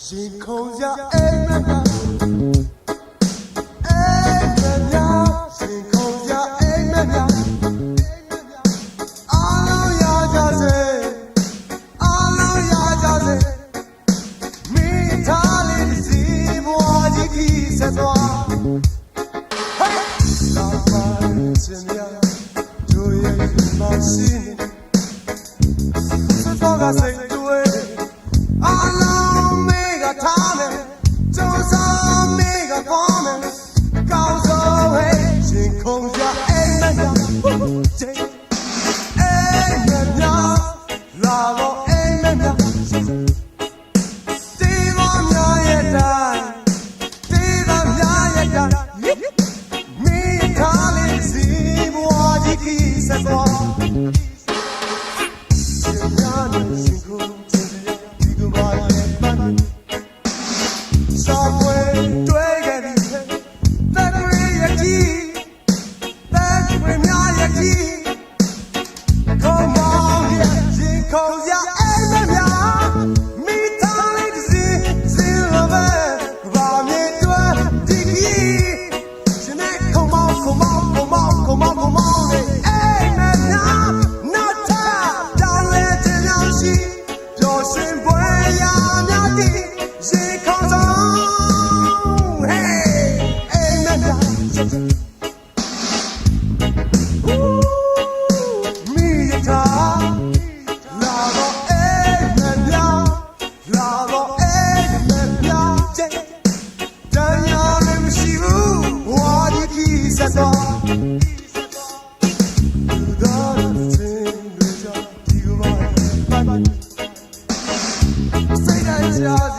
ရင်ခုန်စရာအိမ်မက်များရင်ခုန်စရာအိမ်မက်များအားလုံးရကြစေအားလုံးရကြစေမိသားလေးစီဘွားကြီးကြီးဆက်သွားဟေးလာပါစင်ရတို့ရဲ့မရှိနေစတော့ကစိတ်တွေအားလုံးမေကထားမယ်ကြိုးစားမေကကောင်းမယ်ကောင်းစိုးဟဲ့ရင်ခုန်ကြအိမ်မက်များအိမ်မက်များလာတော့အိမ်မက်များဒီမောင်များရဲ့တိုင်းဒီမောင်များရဲ့တိုင်းမိသားလေးစီဘွားကြီးကြီးဆက်သွားSay that